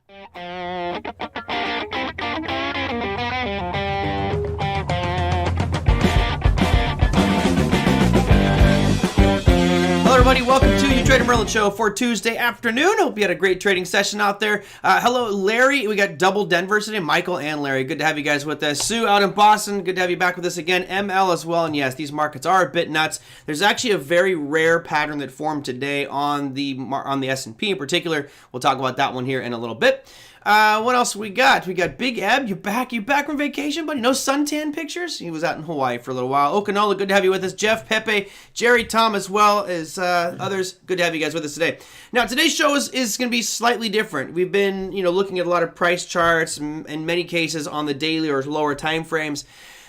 Hello everybody, welcome to your TraderMerlin show for Tuesday afternoon. Hope you had a great trading session out there. Hello Larry, we got double Denver today, Michael and Larry. Good to have you guys with us. Sue out in Boston, good to have you back with us again. ML as well, and yes, these markets are a bit nuts. There's actually a very rare pattern that formed today on the S&P in particular. We'll talk about that one here in a little bit. What else we got? We got Big Eb. You back from vacation, buddy? No suntan pictures? He was out in Hawaii for a little while. Okanola, good to have you with us. Jeff, Pepe, Jerry, Tom, as well as others. Good to have you guys with us today. Now, today's show is going to be slightly different. We've been, looking at a lot of price charts, in many cases on the daily or lower time frames.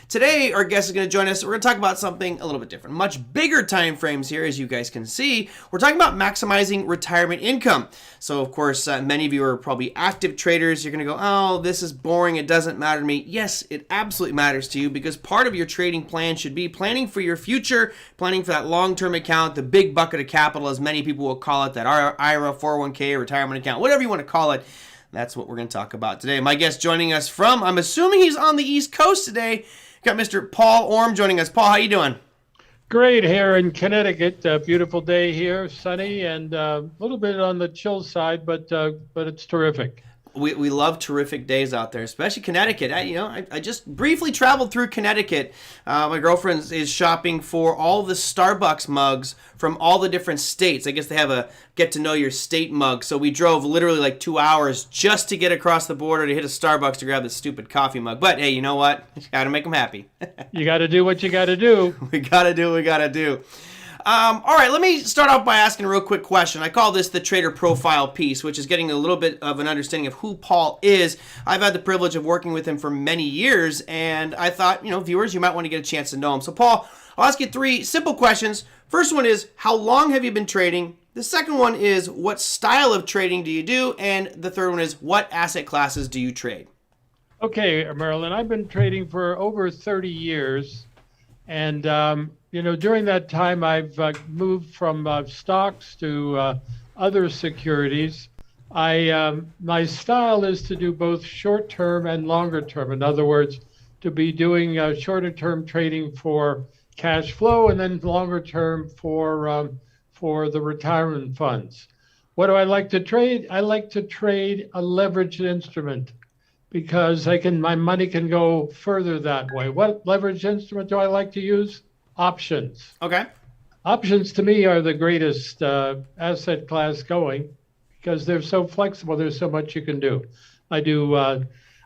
Today, our guest is going to join us. We're going to talk about something a little bit different. Much bigger time frames here, as you guys can see. We're talking about maximizing retirement income. So, of course, many of you are probably active traders. You're going to go, oh, this is boring. It doesn't matter to me. Yes, it absolutely matters to you because part of your trading plan should be planning for your future, planning for that long-term account, the big bucket of capital, as many people will call it, that IRA, 401k, retirement account, whatever you want to call it. That's what we're going to talk about today. My guest joining us from, I'm assuming he's on the East Coast today. Got Mr. Paul Orme joining us. Paul, how you doing? Great here in Connecticut. Beautiful day here, sunny and a little bit on the chill side, but it's terrific. We love terrific days out there, especially Connecticut. I just briefly traveled through Connecticut. My girlfriend is shopping for all the Starbucks mugs from all the different states. I guess they have a get to know your state mug. So we drove literally like 2 hours just to get across the border to hit a Starbucks to grab this stupid coffee mug. But hey, you know what? Got to make them happy. You got to do what you got to do. We got to do what we got to do. All right, let me start off by asking a real quick question. I call this the trader profile piece, which is getting a little bit of an understanding of who Paul is. I've had the privilege of working with him for many years, and I thought, viewers, you might want to get a chance to know him. So, Paul, I'll ask you 3 simple questions. First one is, how long have you been trading? The second one is, what style of trading do you do? And the third one is, what asset classes do you trade? Okay, Merlin, I've been trading for over 30 years, and during that time, I've moved from stocks to other securities. My style is to do both short-term and longer-term. In other words, to be doing shorter-term trading for cash flow and then longer-term for the retirement funds. What do I like to trade? I like to trade a leveraged instrument because my money can go further that way. What leveraged instrument do I like to use? Options. Okay. Options to me are the greatest asset class going because they're so flexible. There's so much you can do. I do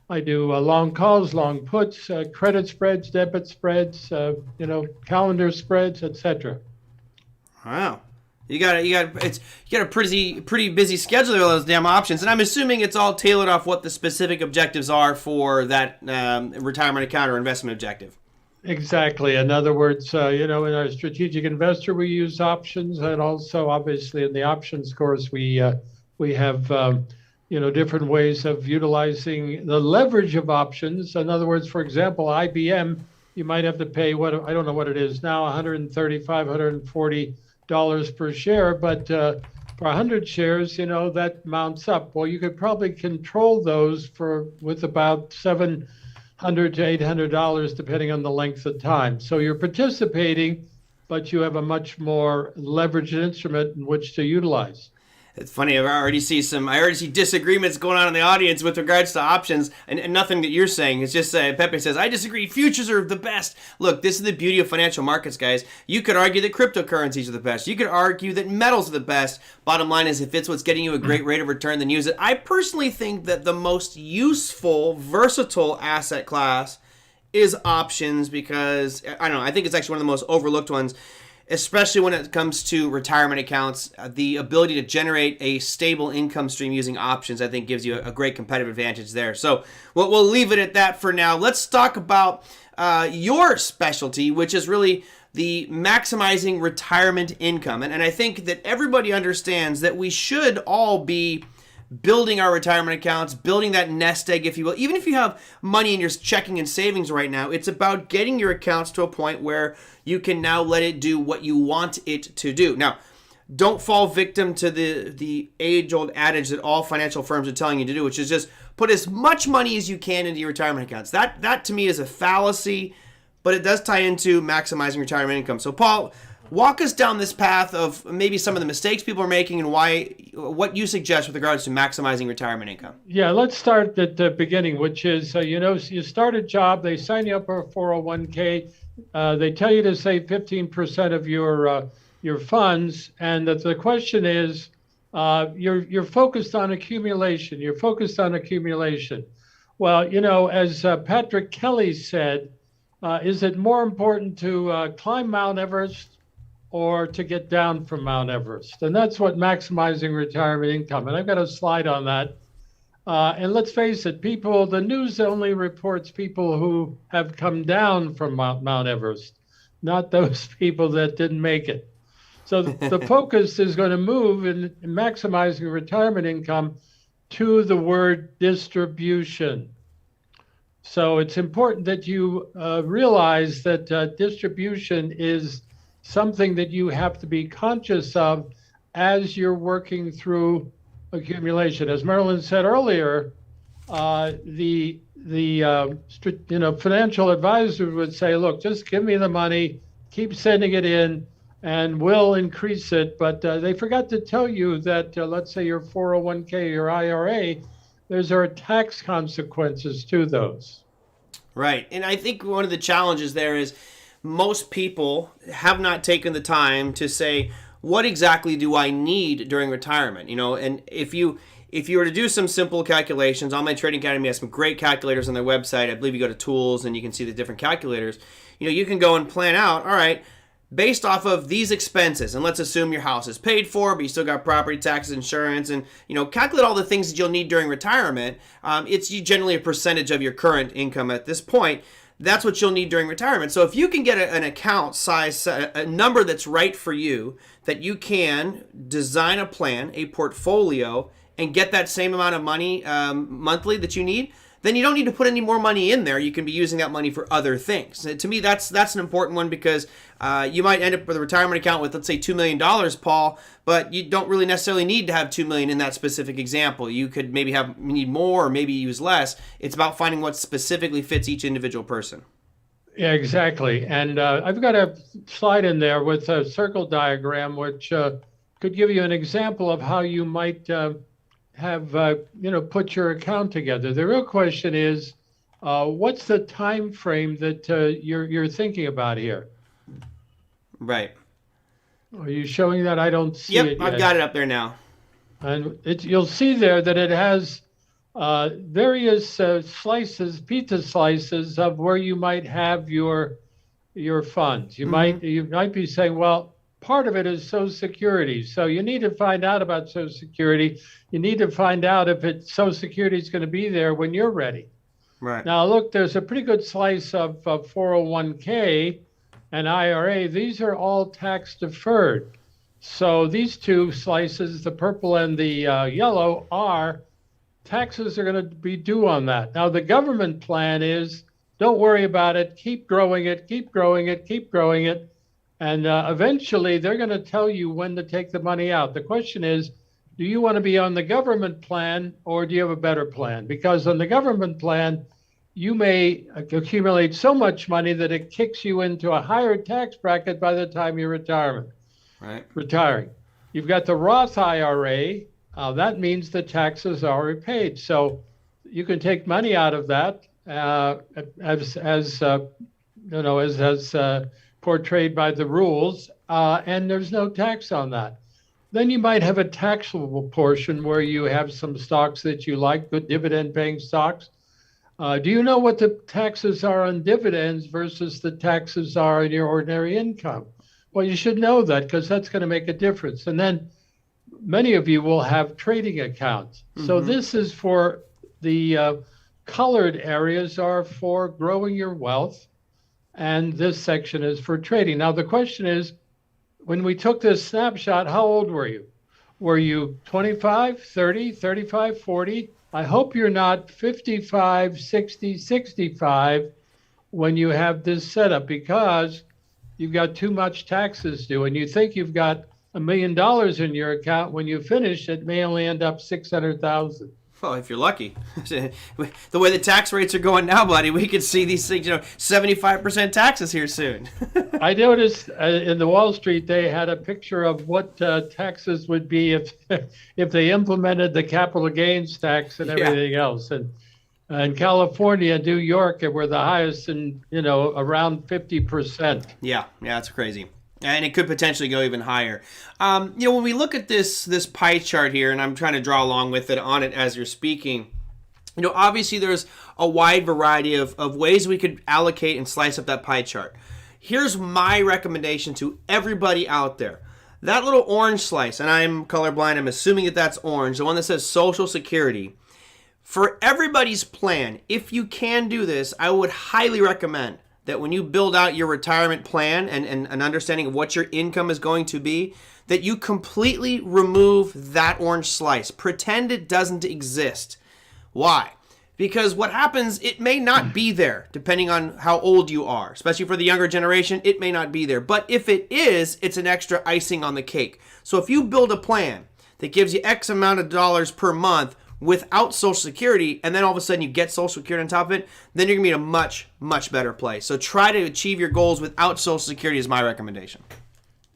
long calls, long puts, credit spreads, debit spreads, calendar spreads, etc. Wow. You got a pretty busy schedule there, those damn options, and I'm assuming it's all tailored off what the specific objectives are for that retirement account or investment objective. Exactly. In other words, in our strategic investor, we use options, and also obviously in the options course, we have different ways of utilizing the leverage of options. In other words, for example, IBM, you might have to pay I don't know what it is now, $135, $140 per share, but for 100 shares, that mounts up. Well, you could probably control those with about $700 to $800 depending on the length of time. So you're participating, but you have a much more leveraged instrument in which to utilize. It's funny, I already see disagreements going on in the audience with regards to options, and nothing that you're saying. It's just Pepe says, I disagree, futures are the best. Look, this is the beauty of financial markets, guys. You could argue that cryptocurrencies are the best. You could argue that metals are the best. Bottom line is, if it's what's getting you a great rate of return, then use it. I personally think that the most useful, versatile asset class is options because, I think it's actually one of the most overlooked ones. Especially when it comes to retirement accounts, the ability to generate a stable income stream using options, I think, gives you a great competitive advantage there. So we'll leave it at that for now. Let's talk about your specialty, which is really the maximizing retirement income. And I think that everybody understands that we should all be building our retirement accounts, building that nest egg, if you will. Even if you have money in your checking and savings right now, it's about getting your accounts to a point where you can now let it do what you want it to do. Now, don't fall victim to the age-old adage that all financial firms are telling you to do, which is just put as much money as you can into your retirement accounts. That to me is a fallacy, but it does tie into maximizing retirement income. So Paul, walk us down this path of maybe some of the mistakes people are making and what you suggest with regards to maximizing retirement income. Yeah, let's start at the beginning, which is, you start a job, they sign you up for a 401k, they tell you to save 15% of your funds, and that the question is, you're focused on accumulation. You're focused on accumulation. Well, as Patrick Kelly said, is it more important to climb Mount Everest or to get down from Mount Everest? And that's what maximizing retirement income. And I've got a slide on that. And let's face it, the news only reports people who have come down from Mount Everest, not those people that didn't make it. So the focus is going to move in maximizing retirement income to the word distribution. So it's important that you realize that distribution is something that you have to be conscious of as you're working through accumulation. As Merlin said earlier, the financial advisor would say, look, just give me the money, keep sending it in, and we'll increase it. But they forgot to tell you that, let's say your 401k, your IRA, there are tax consequences to those. Right. And I think one of the challenges there is most people have not taken the time to say, what exactly do I need during retirement? And if you were to do some simple calculations, Online Trading Academy has some great calculators on their website. I believe you go to tools and you can see the different calculators. You can go and plan out, all right, based off of these expenses, and let's assume your house is paid for, but you still got property taxes, insurance, and calculate all the things that you'll need during retirement. It's generally a percentage of your current income at this point. That's what you'll need during retirement. So if you can get an account size, a number that's right for you, that you can design a plan, a portfolio, and get that same amount of money monthly that you need, then you don't need to put any more money in there. You can be using that money for other things. To me, that's an important one, because you might end up with a retirement account with, let's say, $2 million, Paul, but you don't really necessarily need to have $2 million in that specific example. You could maybe need more or maybe use less. It's about finding what specifically fits each individual person. Yeah, exactly. And I've got a slide in there with a circle diagram, which could give you an example of how you might put your account together. The real question is, what's the time frame that you're thinking about here? Right. Are you showing that? I don't see it. Yet. I've got it up there now. And you'll see there that it has various slices, pizza slices of where you might have your funds. You might be saying, well, part of it is Social Security. So you need to find out about Social Security. You need to find out if Social Security is going to be there when you're ready. Right. Now, look, there's a pretty good slice of 401k and IRA. These are all tax deferred. So these two slices, the purple and the yellow, taxes are going to be due on that. Now, the government plan is, don't worry about it. Keep growing it, keep growing it, keep growing it. And eventually, they're going to tell you when to take the money out. The question is, do you want to be on the government plan, or do you have a better plan? Because on the government plan, you may accumulate so much money that it kicks you into a higher tax bracket by the time you're retiring. You've got the Roth IRA. That means the taxes are already paid. So you can take money out of that as portrayed by the rules, and there's no tax on that. Then you might have a taxable portion where you have some stocks that you like, good dividend-paying stocks. Do you know what the taxes are on dividends versus the taxes are on your ordinary income? Well, you should know that, because that's going to make a difference. And then many of you will have trading accounts. So this is for the colored areas are for growing your wealth, and this section is for trading. Now, the question is, when we took this snapshot, how old were you? Were you 25, 30, 35, 40? I hope you're not 55, 60, 65 when you have this setup, because you've got too much taxes due, and you think you've got $1 million in your account. When you finish, it may only end up 600,000. Well, if you're lucky. The way the tax rates are going now, buddy, we could see these things, 75% taxes here soon. I noticed in the Wall Street, they had a picture of what taxes would be if they implemented the capital gains tax and everything else. And California, New York, were the highest in, around 50%. Yeah, that's crazy. And it could potentially go even higher. When we look at this pie chart here, and I'm trying to draw along with it on it as you're speaking, obviously there's a wide variety of ways we could allocate and slice up that pie chart. Here's my recommendation to everybody out there. That little orange slice, and I'm colorblind, I'm assuming that that's orange, the one that says Social Security. For everybody's plan, if you can do this, I would highly recommend that when you build out your retirement plan and an understanding of what your income is going to be, that you completely remove that orange slice. Pretend it doesn't exist. Why? Because what happens, it may not be there, depending on how old you are. Especially for the younger generation, it may not be there. But if it is, it's an extra icing on the cake. So if you build a plan that gives you X amount of dollars per month, without Social Security, and then all of a sudden you get Social Security on top of it, then you're going to be in a much, much better place. So try to achieve your goals without Social Security is my recommendation.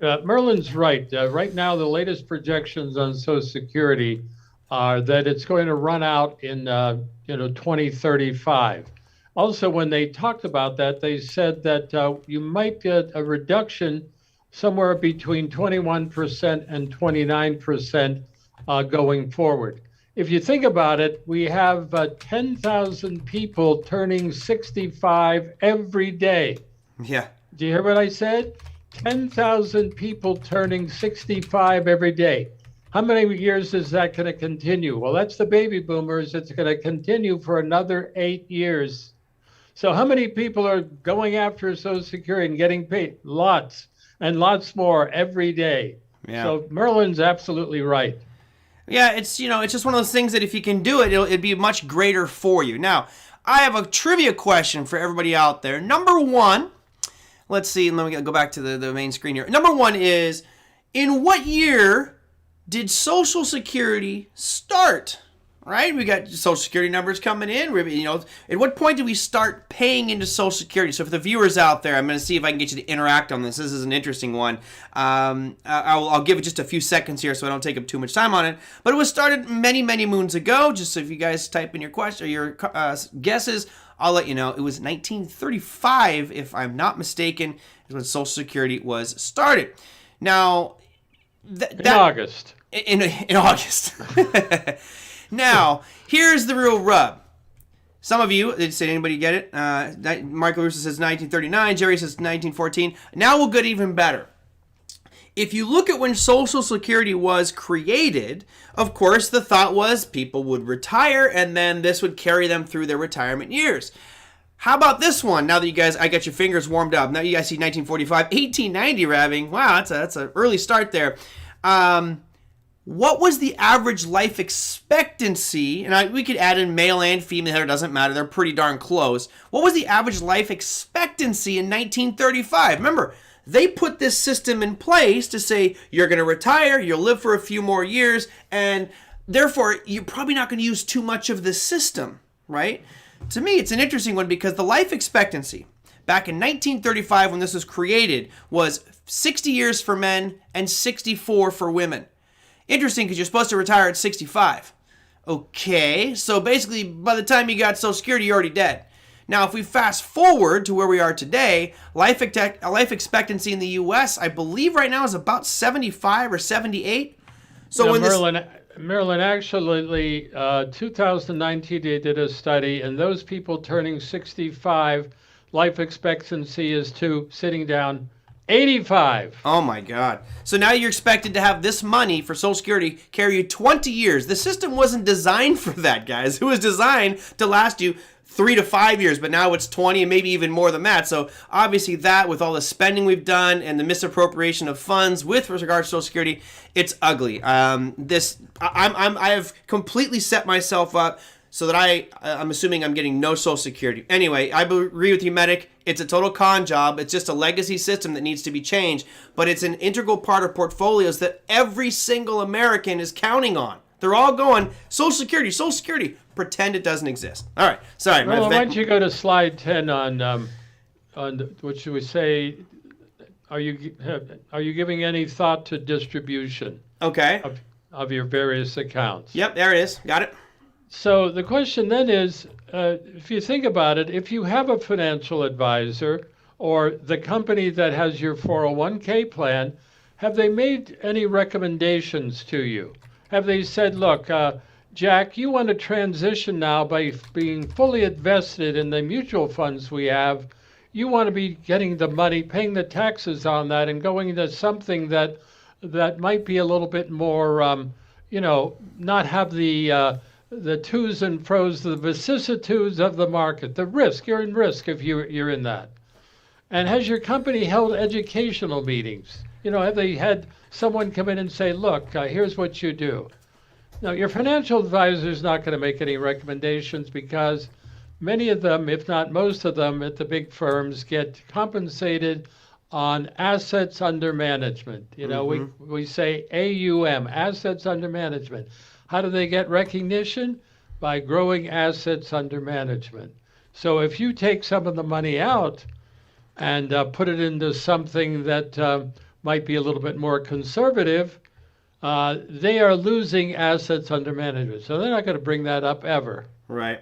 Merlin's right. Right now, the latest projections on Social Security are that it's going to run out in 2035. Also, when they talked about that, they said that you might get a reduction somewhere between 21% and 29% going forward. If you think about it, we have 10,000 people turning 65 every day. Yeah. Do you hear what I said? 10,000 people turning 65 every day. How many years is that going to continue? Well, that's the baby boomers. It's going to continue for another 8 years. So how many people are going after Social Security and getting paid? Lots and lots more every day. Yeah. So Merlin's absolutely right. Yeah, it's just one of those things that if you can do it, it'd be much greater for you. Now, I have a trivia question for everybody out there. Number one, let's see, let me go back to the main screen here. Number one is, in what year did Social Security start? Right? We got Social Security numbers coming in. At what point did we start paying into Social Security? So for the viewers out there, I'm going to see if I can get you to interact on this. This is an interesting one. I'll give it just a few seconds here so I don't take up too much time on it. But it was started many, many moons ago. Just so if you guys type in your question or your guesses, I'll let you know. It was 1935, if I'm not mistaken, is when Social Security was started. Now, in August. In August. Now, here's the real rub. Some of you, did anybody get it? Michael Russo says 1939. Jerry says 1914. Now we'll get even better. If you look at when Social Security was created, of course, the thought was people would retire and then this would carry them through their retirement years. How about this one? Now that you guys, I got your fingers warmed up. Now you guys see 1945, 1890 rabbing. Wow, that's an early start there. What was the average life expectancy? And we could add in male and female, it doesn't matter. They're pretty darn close. What was the average life expectancy in 1935? Remember, they put this system in place to say you're going to retire, you'll live for a few more years, and therefore you're probably not going to use too much of the system, right? To me, it's an interesting one because the life expectancy back in 1935 when this was created was 60 years for men and 64 for women. Interesting because you're supposed to retire at 65. Okay, so basically by the time you got Social Security, you're already dead. Now, if we fast forward to where we are today, life expectancy in the U.S., I believe right now is about 75 or 78. So when Merlin, actually, 2019 they did a study, and those people turning 65, life expectancy is sitting down 85. Oh my God. So now you're expected to have this money for Social Security carry you 20 years. The system wasn't designed for that, guys. It was designed to last you 3 to 5 years, but now it's 20 and maybe even more than that. So obviously that, with all the spending we've done and the misappropriation of funds with regards to Social Security, it's ugly. I have completely set myself up so that I'm assuming I'm getting no Social Security. Anyway, I agree with you, Medic. It's a total con job. It's just a legacy system that needs to be changed, but it's an integral part of portfolios that every single American is counting on. They're all going, Social Security, Social Security. Pretend it doesn't exist. All right, sorry. Well, why don't you go to slide 10 on which we say, are you giving any thought to distribution? Okay. Of your various accounts? Yep, there it is. Got it. So the question then is, if you think about it, if you have a financial advisor or the company that has your 401k plan, have they made any recommendations to you? Have they said, look, Jack, you want to transition now by being fully invested in the mutual funds we have. You want to be getting the money, paying the taxes on that, and going into something that might be a little bit more, not have the twos and fros, the vicissitudes of the market, the risk. You're in risk if you're in that. And has your company held educational meetings? Have they had someone come in and say, look, here's what you do? Now, your financial advisor is not going to make any recommendations because many of them, if not most of them, at the big firms get compensated on assets under management. We say AUM, assets under management. How do they get recognition? By growing assets under management. So if you take some of the money out and put it into something that might be a little bit more conservative, they are losing assets under management. So they're not going to bring that up ever. Right.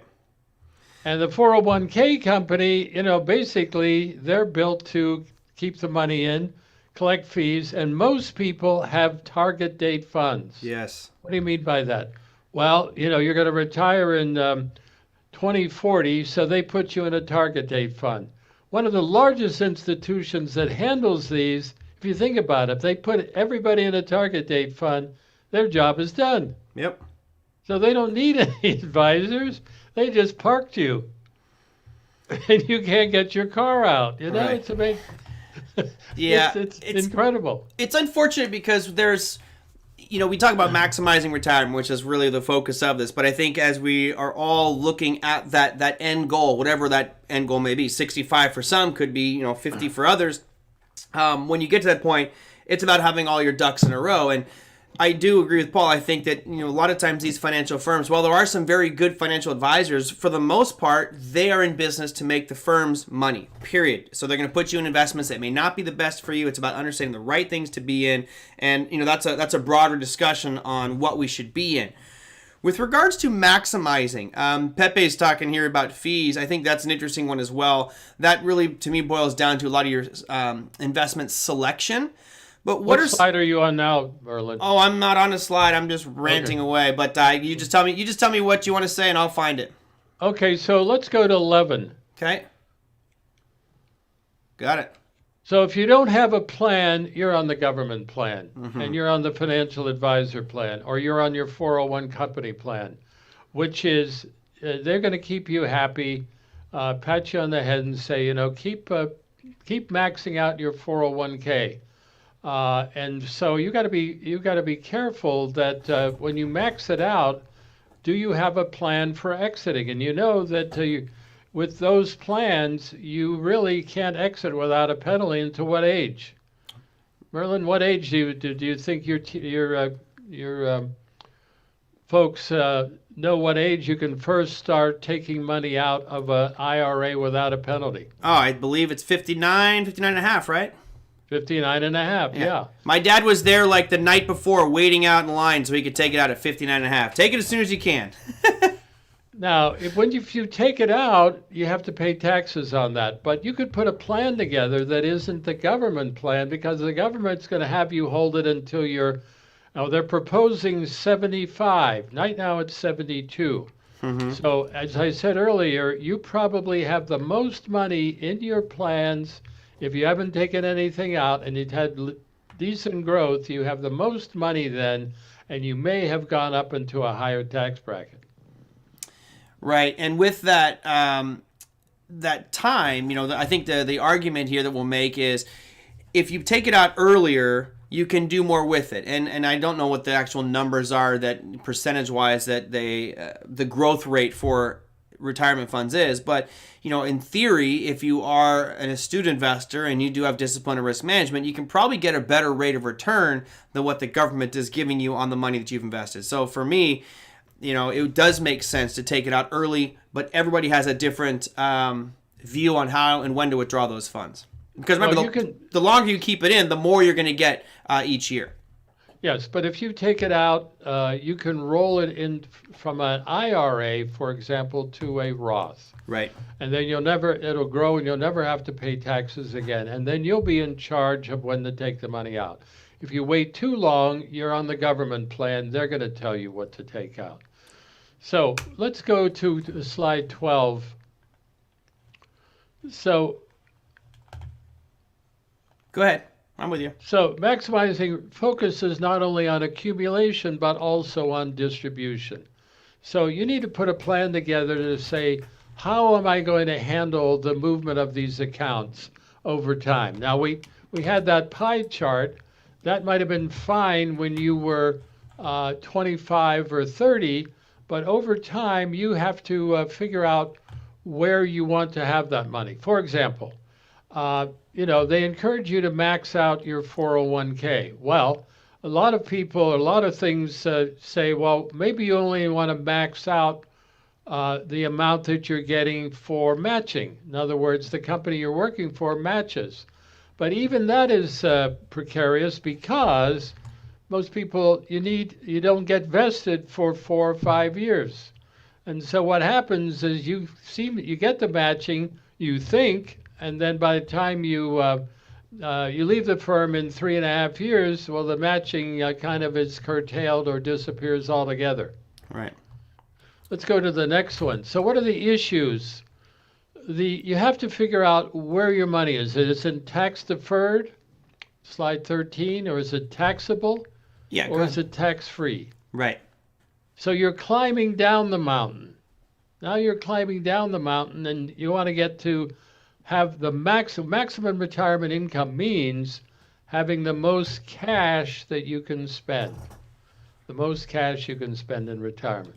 And the 401k company, basically they're built to keep the money in, collect fees, and most people have target date funds. Yes. What do you mean by that? Well, you're going to retire in 2040, so they put you in a target date fund. One of the largest institutions that handles these, if you think about it, if they put everybody in a target date fund, their job is done. Yep. So they don't need any advisors. They just parked you. And you can't get your car out. Right. It's amazing. Yeah. It's incredible. It's unfortunate because there's, we talk about maximizing retirement, which is really the focus of this. But I think as we are all looking at that end goal, whatever that end goal may be, 65 for some, could be, 50 for others. When you get to that point, it's about having all your ducks in a row. And I do agree with Paul. I think that, a lot of times these financial firms, while there are some very good financial advisors, for the most part, they are in business to make the firms money, period. So they're going to put you in investments that may not be the best for you. It's about understanding the right things to be in. And, that's a broader discussion on what we should be in. With regards to maximizing, Pepe's talking here about fees. I think that's an interesting one as well. That really, to me, boils down to a lot of your investment selection. But what slide are you on now, Merlin? Oh, I'm not on a slide. I'm just ranting away. But you just tell me what you want to say, and I'll find it. Okay, so let's go to 11. Okay. Got it. So if you don't have a plan, you're on the government plan, and you're on the financial advisor plan, or you're on your 401 company plan, which is they're going to keep you happy, pat you on the head, and say, keep maxing out your 401k. And so you got to be careful that when you max it out, do you have a plan for exiting? And that with those plans, you really can't exit without a penalty. Until what age? Merlin, what age do you think your folks know what age you can first start taking money out of an IRA without a penalty? Oh, I believe it's 59 and a half, right? 59 and a half, yeah. My dad was there like the night before waiting out in line so he could take it out at 59 and a half. Take it as soon as you can. Now, if you take it out, you have to pay taxes on that. But you could put a plan together that isn't the government plan, because the government's going to have you hold it until they're proposing 75. Right now it's 72. So as I said earlier, you probably have the most money in your plans. If you haven't taken anything out and you've had decent growth, you have the most money then, and you may have gone up into a higher tax bracket. Right, and with that that time, I think the argument here that we'll make is if you take it out earlier, you can do more with it. And I don't know what the actual numbers are that percentage-wise that the growth rate for retirement funds is, but in theory, if you are an astute investor and you do have discipline and risk management, you can probably get a better rate of return than what the government is giving you on the money that you've invested. So for me, it does make sense to take it out early, but everybody has a different view on how and when to withdraw those funds. Because remember, the longer you keep it in, the more you're going to get each year. Yes, but if you take it out, you can roll it in from an IRA, for example, to a Roth. Right. And then it'll grow and you'll never have to pay taxes again. And then you'll be in charge of when to take the money out. If you wait too long, you're on the government plan. They're going to tell you what to take out. So let's go to slide 12. So go ahead. I'm with you. So maximizing focuses not only on accumulation, but also on distribution. So you need to put a plan together to say, how am I going to handle the movement of these accounts over time? Now, we had that pie chart. That might have been fine when you were 25 or 30, but over time, you have to figure out where you want to have that money. For example, they encourage you to max out your 401k. Well, a lot of people, a lot of things say, well, maybe you only want to max out the amount that you're getting for matching. In other words, the company you're working for matches. But even that is precarious because most people, you don't get vested for 4 or 5 years. And so what happens is you get the matching, you think, and then by the time you leave the firm in 3.5 years, well, the matching kind of is curtailed or disappears altogether. Right. Let's go to the next one. So what are the issues? You have to figure out where your money is. Is it tax deferred, slide 13, or is it taxable? Yeah. Or is it tax free? Right. So you're climbing down the mountain. Now you're climbing down the mountain and you want to get to have the maximum retirement income means having the most cash that you can spend. The most cash you can spend in retirement.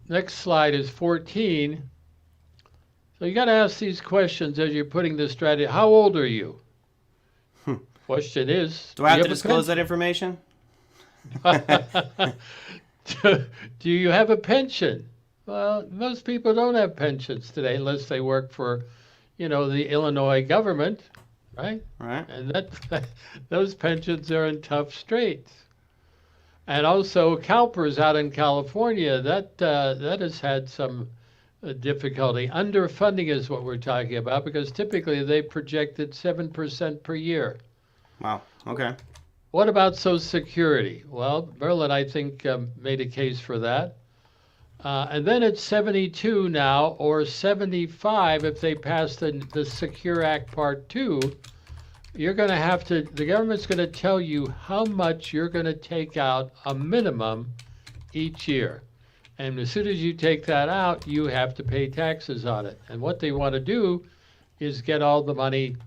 Next slide is 14. So you got to ask these questions as you're putting this strategy. How old are you? Question is, do I have to disclose that information? Do you have a pension? Well, most people don't have pensions today unless they work for, the Illinois government, right? Right. And those pensions are in tough straits. And also CalPERS out in California, that has had some difficulty. Underfunding is what we're talking about because typically they projected 7% per year. Wow. Okay. What about Social Security? Well, Merlin, I think, made a case for that. And then it's 72 now, or 75 if they pass the Secure Act Part 2. You're going to have to, the government's going to tell you how much you're going to take out a minimum each year. And as soon as you take that out, you have to pay taxes on it. And what they want to do is get all the money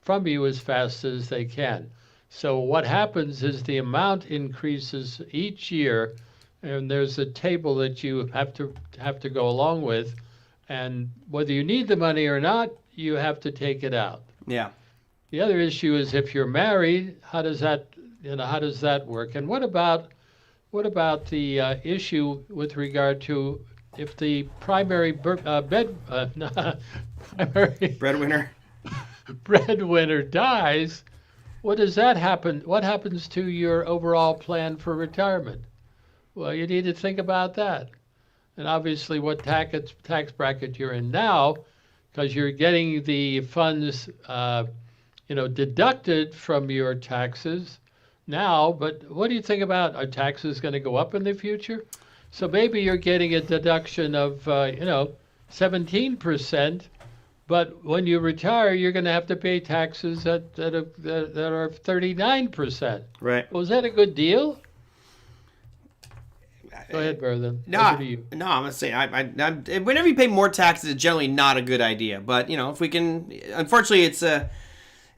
from you as fast as they can. So what happens is the amount increases each year, and there's a table that you have to go along with, and whether you need the money or not, you have to take it out. Yeah. The other issue is if you're married, how does that work? And what about the issue with regard to if the primary breadwinner dies? What does that happen? What happens to your overall plan for retirement? Well, you need to think about that. And obviously what tax bracket you're in now, because you're getting the funds deducted from your taxes now, but what do you think about, are taxes going to go up in the future? So maybe you're getting a deduction of 17%, but when you retire, you're going to have to pay taxes that are 39%. Right. Well, is that a good deal? Go ahead, Merlin. No, I'm gonna say, whenever you pay more taxes, it's generally not a good idea. But if we can, unfortunately, it's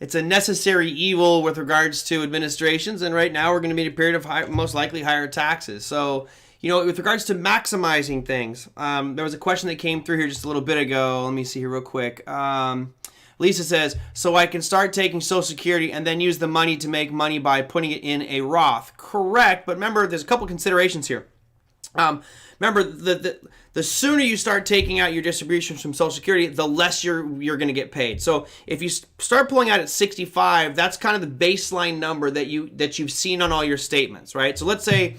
it's a necessary evil with regards to administrations, and right now we're going to be in a period of most likely higher taxes. So, with regards to maximizing things, there was a question that came through here just a little bit ago. Let me see here real quick. Lisa says, so I can start taking Social Security and then use the money to make money by putting it in a Roth. Correct, but remember, there's a couple considerations here. Remember, the sooner you start taking out your distributions from Social Security, the less you're going to get paid. So if you start pulling out at 65, that's kind of the baseline number that you've seen on all your statements, right? So let's say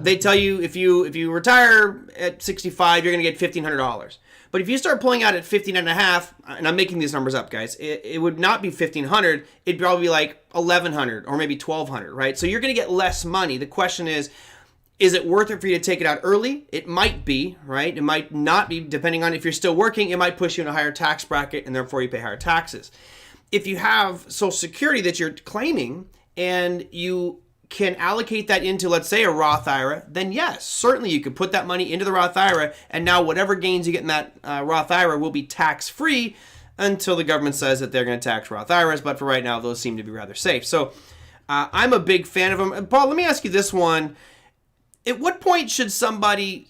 they tell you if you retire at 65, you're going to get $1,500. But if you start pulling out at 15.5, and I'm making these numbers up, guys, it would not be 1,500. It'd probably be like 1,100 or maybe 1,200, right? So you're going to get less money. The question is it worth it for you to take it out early? It might be, right? It might not be, depending on if you're still working. It might push you in a higher tax bracket, and therefore you pay higher taxes. If you have Social Security that you're claiming and you can allocate that into, let's say, a Roth IRA, then yes, certainly you could put that money into the Roth IRA, and now whatever gains you get in that Roth IRA will be tax-free until the government says that they're going to tax Roth IRAs, but for right now, those seem to be rather safe. So I'm a big fan of them. And Paul, let me ask you this one. At what point should somebody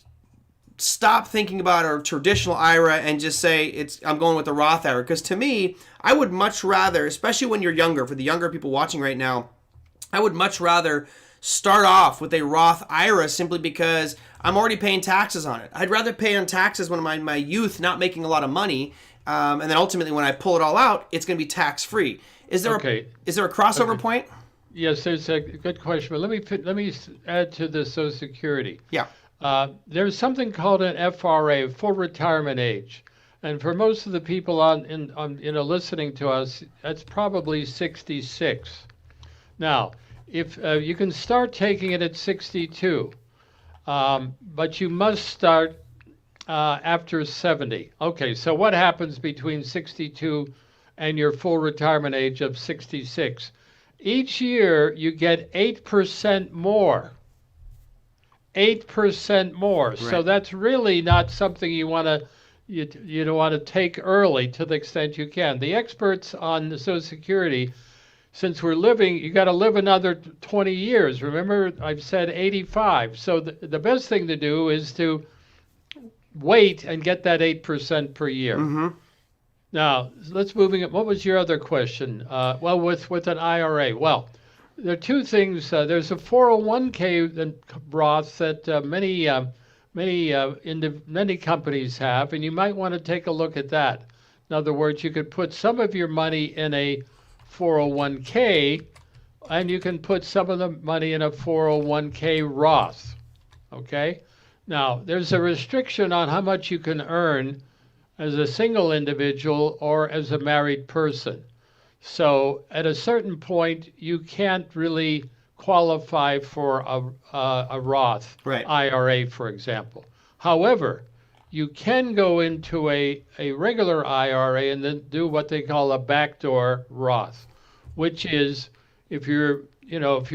stop thinking about a traditional IRA and just say, I'm going with the Roth IRA? Because to me, I would much rather, especially when you're younger, for the younger people watching right now, I would much rather start off with a Roth IRA simply because I'm already paying taxes on it. I'd rather pay on taxes when I'm in my youth not making a lot of money, and then ultimately when I pull it all out, it's going to be tax-free. Is there a crossover point? Yes, there's a good question, but let me add to the Social Security. Yeah. There's something called an FRA, full retirement age, and for most of the people listening to us, that's probably 66. Now, if you can start taking it at 62, but you must start after 70. Okay, so what happens between 62 and your full retirement age of 66? Each year you get 8% more. 8% more. Right. So that's really not something you don't want to take early to the extent you can. The experts on the Social Security, since you got to live another 20 years. Remember, I've said 85. So the best thing to do is to wait and get that 8% per year. Mm-hmm. Now, let's moving on. What was your other question? With an IRA. Well, there are two things. There's a 401k Roth that many companies have, and you might want to take a look at that. In other words, you could put some of your money in a 401k, and you can put some of the money in a 401k Roth. Okay? Now, there's a restriction on how much you can earn as a single individual or as a married person. So at a certain point, you can't really qualify for a Roth IRA, for example. However, you can go into a regular IRA and then do what they call a backdoor Roth, which is if you're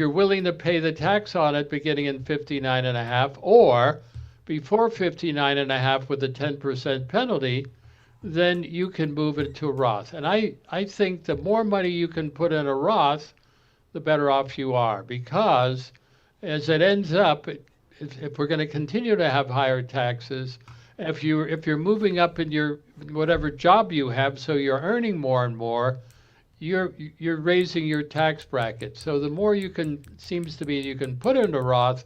willing to pay the tax on it beginning in 59.5 or before 59.5 with a 10% penalty, then you can move it to a Roth. And I think the more money you can put in a Roth, the better off you are, because as it ends up, if we're going to continue to have higher taxes, if you're moving up in your whatever job you have, so you're earning more and more, you're raising your tax bracket. So the more you can put into Roth,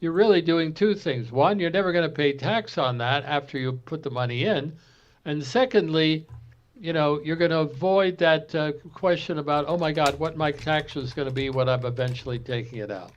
you're really doing two things. One, you're never going to pay tax on that after you put the money in. And secondly, you're going to avoid that question about, oh my God, what my tax is going to be when I'm eventually taking it out.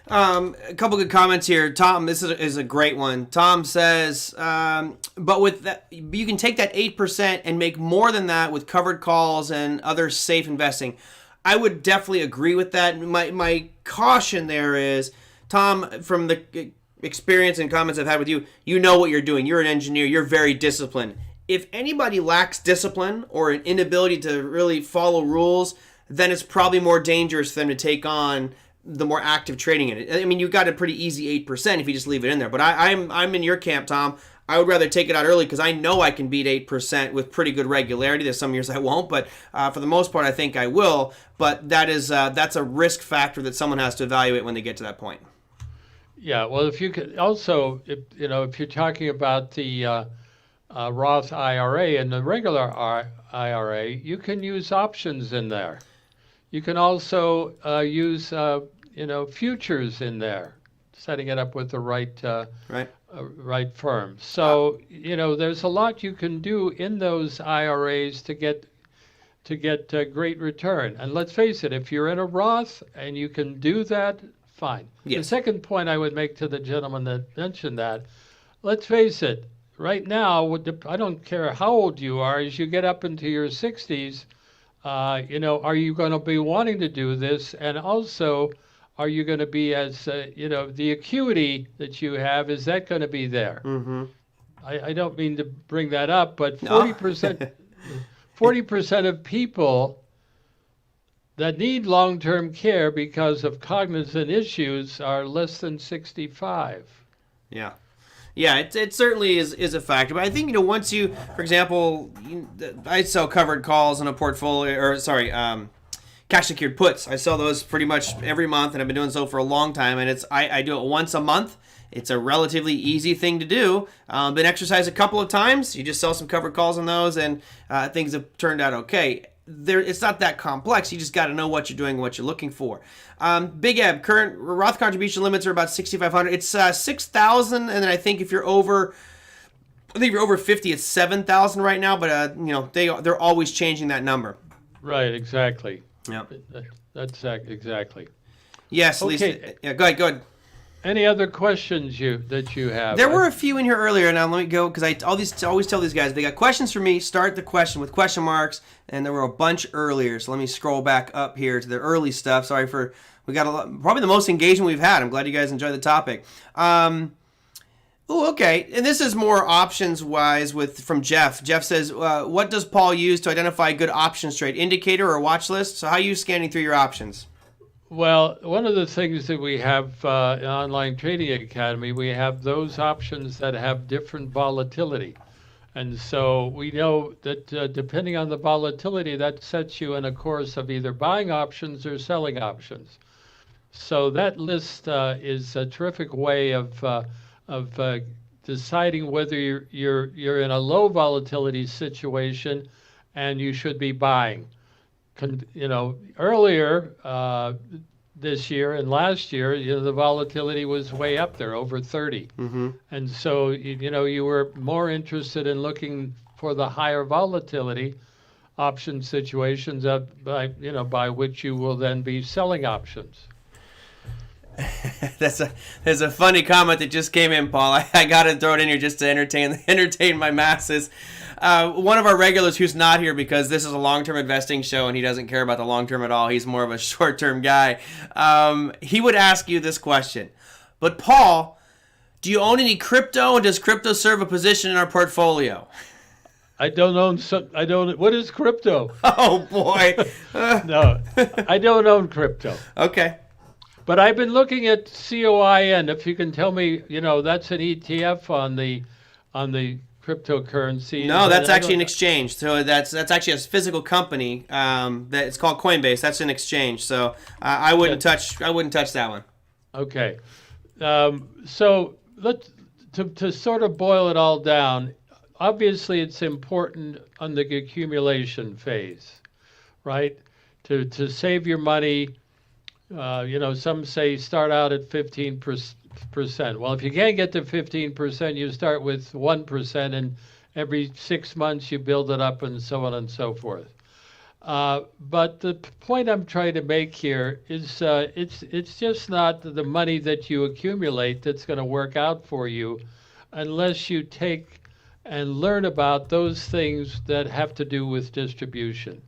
A couple good comments here. Tom, this is a great one. Tom says, but with that, you can take that 8% and make more than that with covered calls and other safe investing. I would definitely agree with that. My caution there is, Tom, from the experience and comments I've had with you, you know what you're doing. You're an engineer. You're very disciplined. If anybody lacks discipline or an inability to really follow rules, then it's probably more dangerous for them to take on the more active trading in it. I mean, you got a pretty easy 8% if you just leave it in there. But I'm in your camp, Tom. I would rather take it out early because I know I can beat 8% with pretty good regularity. There's some years I won't, but for the most part, I think I will. But that's a risk factor that someone has to evaluate when they get to that point. Yeah, well, if you could also, if you're talking about the Roth IRA and the regular IRA, you can use options in there. You can also use, futures in there, setting it up with the right firm. So, there's a lot you can do in those IRAs to get great return. And let's face it, if you're in a Roth and you can do that, fine. Yes. The second point I would make to the gentleman that mentioned that, let's face it, right now, I don't care how old you are, as you get up into your 60s, are you going to be wanting to do this? And also, are you going to be as, the acuity that you have, is that going to be there? Mm-hmm. I don't mean to bring that up, but 40%, 40% of people that need long-term care because of cognizant issues are less than 65. Yeah. Yeah, it certainly is a factor. But I think, once you, for example, I sell covered calls in a portfolio, cash secured puts. I sell those pretty much every month, and I've been doing so for a long time. And I do it once a month. It's a relatively easy thing to do. Been exercised a couple of times. You just sell some covered calls on those, and things have turned out okay. It's not that complex. You just got to know what you're doing and what you're looking for. Big Eb, current Roth contribution limits are about $6,500. It's $6,000, and then I think if you're over 50, it's $7,000 right now. But they're always changing that number. Right, exactly. Yeah, that's exactly. Yes, okay. Lisa. Yeah, go ahead. Any other questions that you have? There were a few in here earlier. Now let me go, because I always tell these guys, they got questions for me. Start the question with question marks, and there were a bunch earlier. So let me scroll back up here to the early stuff. We got probably the most engagement we've had. I'm glad you guys enjoyed the topic. Okay, and this is more options-wise from Jeff. Jeff says, what does Paul use to identify a good options trade? Indicator or watch list? So how are you scanning through your options? Well, one of the things that we have in Online Trading Academy, we have those options that have different volatility. And so we know that depending on the volatility, that sets you in a course of either buying options or selling options. So that list is a terrific way of deciding whether you're in a low volatility situation and you should be buying. Earlier this year and last year, the volatility was way up there, over 30. Mm-hmm. And so, you were more interested in looking for the higher volatility option situations by which you will then be selling options. There's a funny comment that just came in, Paul. I got to throw it in here just to entertain my masses. One of our regulars who's not here because this is a long-term investing show and he doesn't care about the long-term at all. He's more of a short-term guy. He would ask you this question. But Paul, do you own any crypto, and does crypto serve a position in our portfolio? I don't own. What is crypto? Oh boy. No, I don't own crypto. Okay. But I've been looking at COIN. If you can tell me, that's an ETF on the cryptocurrency. No, that's actually an exchange. So that's actually a physical company. It's called Coinbase. That's an exchange. So I wouldn't touch that one. Okay. So to sort of boil it all down. Obviously, it's important on the accumulation phase, right? To save your money. Some say start out at 15%. Well, if you can't get to 15%, you start with 1%, and every 6 months you build it up, and so on and so forth. But the point I'm trying to make here is it's just not the money that you accumulate that's going to work out for you unless you take and learn about those things that have to do with distribution.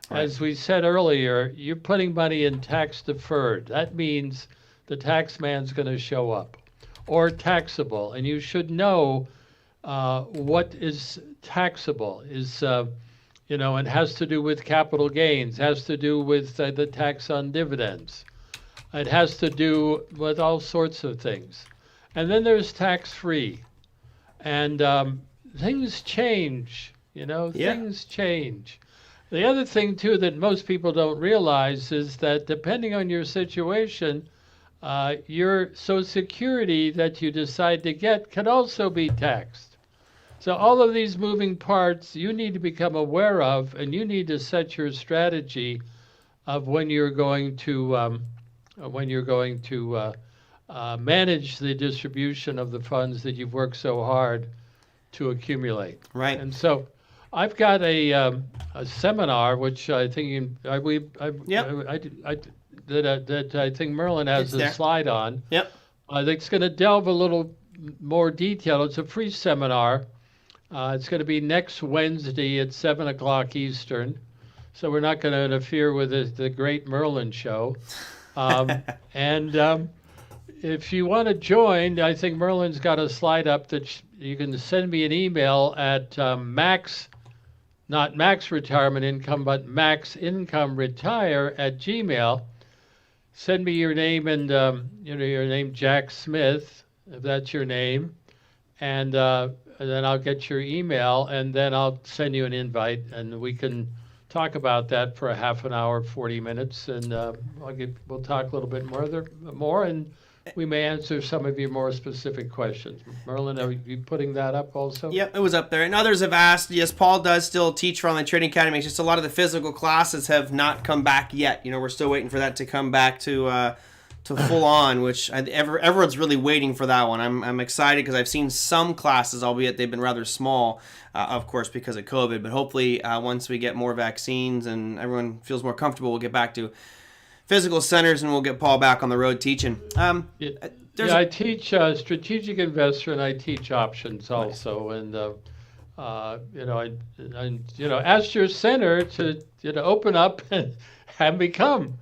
Right. As we said earlier, you're putting money in tax deferred. That means the tax man's going to show up, or taxable, and you should know what is taxable and has to do with capital gains, has to do with the tax on dividends. It has to do with all sorts of things. And then there's tax-free. And things change, things change. The other thing, too, that most people don't realize is that depending on your situation, your Social Security that you decide to get can also be taxed. So all of these moving parts you need to become aware of, and you need to set your strategy of when you're going to manage the distribution of the funds that you've worked so hard to accumulate. Right. And so I've got a seminar which I think that I think Merlin has a slide on. Yep. That's going to delve a little more detail. It's a free seminar. It's going to be next Wednesday at 7 o'clock Eastern. So we're not going to interfere with the great Merlin show. If you want to join, I think Merlin's got a slide up that you can send me an email at not max retirement income, but max income retire at Gmail. Send me your name and your name, Jack Smith, if that's your name, and then I'll get your email, and then I'll send you an invite, and we can talk about that for a half an hour, 40 minutes, and we'll talk a little bit more, and we may answer some of your more specific questions. Merlin, are you putting that up also? Yep, it was up there. And others have asked, yes, Paul does still teach for Online Trading Academy. It's just a lot of the physical classes have not come back yet. We're still waiting for that to come back to full on, which everyone's really waiting for that one. I'm excited because I've seen some classes, albeit they've been rather small, of course, because of COVID. But hopefully once we get more vaccines and everyone feels more comfortable, we'll get back to physical centers, and we'll get Paul back on the road teaching. I teach strategic investor, and I teach options also. And ask your center to open up and have me come,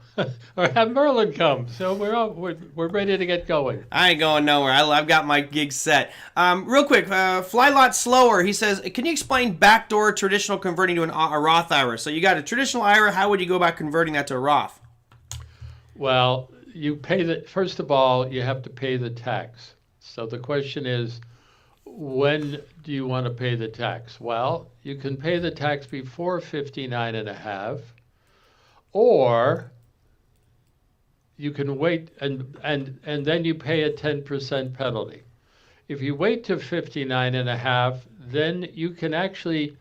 or have Merlin come. So we're ready to get going. I ain't going nowhere. I've got my gig set. Real quick, Fly Lot Slower, he says, can you explain backdoor traditional converting to a Roth IRA? So you got a traditional IRA. How would you go about converting that to a Roth? Well, first of all, you have to pay the tax. So the question is, when do you want to pay the tax? Well, you can pay the tax before 59 and a half, or you can wait and then you pay a 10% penalty. If you wait to 59 and a half, then you can actually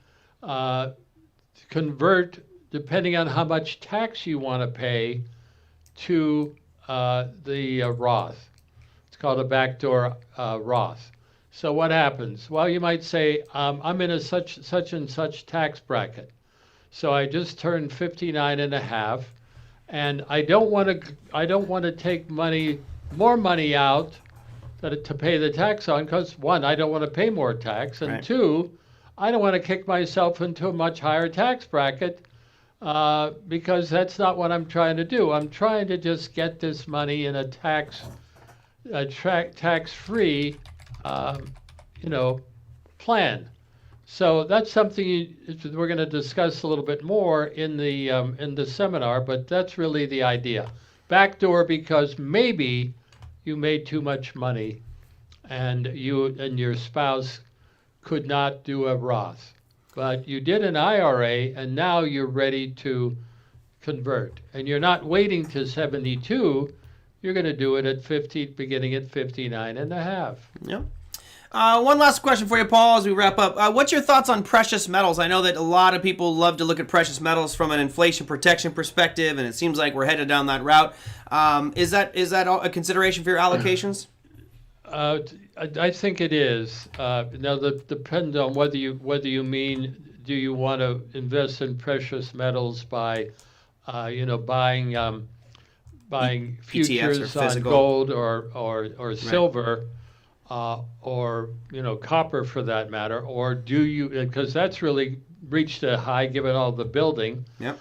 convert, depending on how much tax you want to pay, to the Roth. It's called a backdoor Roth. So what happens? Well, you might say, I'm in a such and such tax bracket. So I just turned 59 and a half, and I don't want to take more money out to pay the tax on, because one, I don't want to pay more tax, and right. Two, I don't want to kick myself into a much higher tax bracket. Because that's not what I'm trying to do. I'm trying to just get this money in a tax-free, plan. So that's something we're going to discuss a little bit more in the seminar. But that's really the idea. Backdoor, because maybe you made too much money, and you and your spouse could not do a Roth. But you did an IRA, and now you're ready to convert. And you're not waiting to 72. You're going to do it beginning at 59 and a half. Yep. One last question for you, Paul, as we wrap up. What's your thoughts on precious metals? I know that a lot of people love to look at precious metals from an inflation protection perspective, and it seems like we're headed down that route. Is that a consideration for your allocations? I think it is. Now, that depends on whether you mean, do you want to invest in precious metals by, buying futures on gold or silver, or copper for that matter, or do you, because that's really reached a high given all the building. Yep.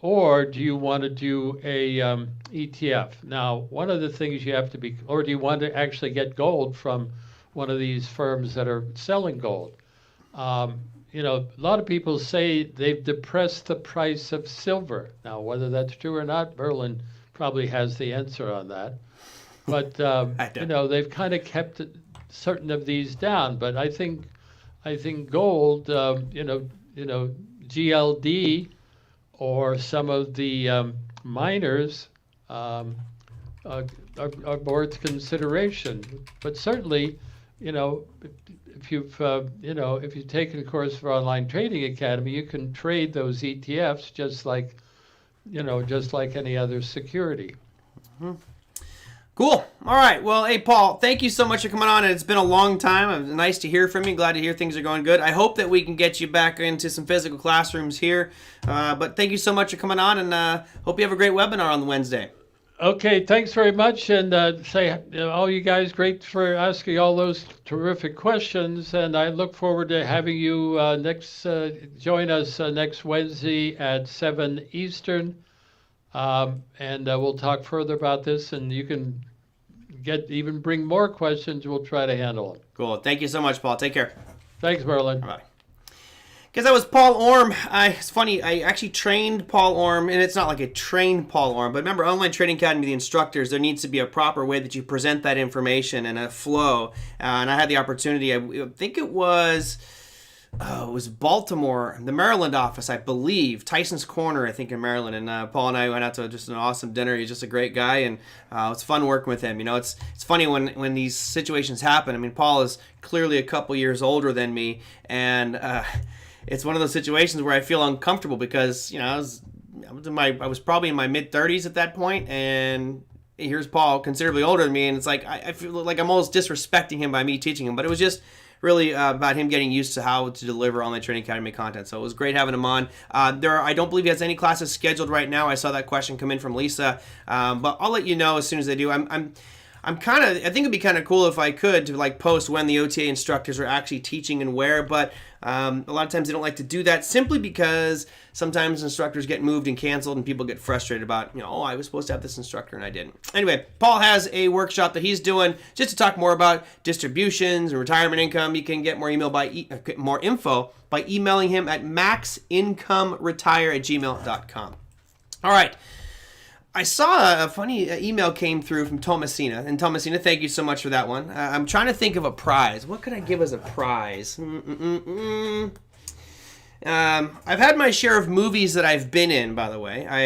Or do you want to do a ETF? Now, one of the things you have to be, or do you want to actually get gold from one of these firms that are selling gold? A lot of people say they've depressed the price of silver. Now, whether that's true or not, Merlin probably has the answer on that. But they've kind of kept certain of these down. But I think gold, GLD or some of the miners are worth consideration. But certainly, if you've taken a course for Online Trading Academy, you can trade those ETFs just like any other security. Mm-hmm. Cool. All right. Well, hey, Paul, thank you so much for coming on. It's been a long time. It was nice to hear from you. Glad to hear things are going good. I hope that we can get you back into some physical classrooms here. But thank you so much for coming on, and hope you have a great webinar on Wednesday. Okay, thanks very much, and all you guys, great for asking all those terrific questions, and I look forward to having you join us next Wednesday at 7 Eastern, and we'll talk further about this, and you can bring more questions. We'll try to handle them. Cool. Thank you so much, Paul. Take care. Thanks, Merlin. Bye. Because that was Paul Orme. It's funny, I actually trained Paul Orme, and it's not like I trained Paul Orme, but remember, Online Trading Academy, the instructors, there needs to be a proper way that you present that information and a flow. And I had the opportunity, I think it was Baltimore, the Maryland office, I believe, Tyson's Corner, I think, in Maryland. And Paul and I went out to just an awesome dinner. He's just a great guy, and it's fun working with him. It's funny when these situations happen. I mean, Paul is clearly a couple years older than me, and it's one of those situations where I feel uncomfortable because, I was probably in my mid-30s at that point, and here's Paul, considerably older than me, and it's like I feel like I'm almost disrespecting him by me teaching him, but it was just really about him getting used to how to deliver Online Trading Academy content. So it was great having him on. I don't believe he has any classes scheduled right now. I saw that question come in from Lisa, but I'll let you know as soon as they do. I think it'd be kind of cool if I could to post when the OTA instructors are actually teaching and where, but a lot of times they don't like to do that simply because sometimes instructors get moved and canceled and people get frustrated about, I was supposed to have this instructor and I didn't. Anyway, Paul has a workshop that he's doing just to talk more about distributions and retirement income. You can get more info by emailing him at maxincomeretire@gmail.com. All right. I saw a funny email came through from Thomasina. And Thomasina, thank you so much for that one. I'm trying to think of a prize. What could I give as a prize? I've had my share of movies that I've been in, by the way. I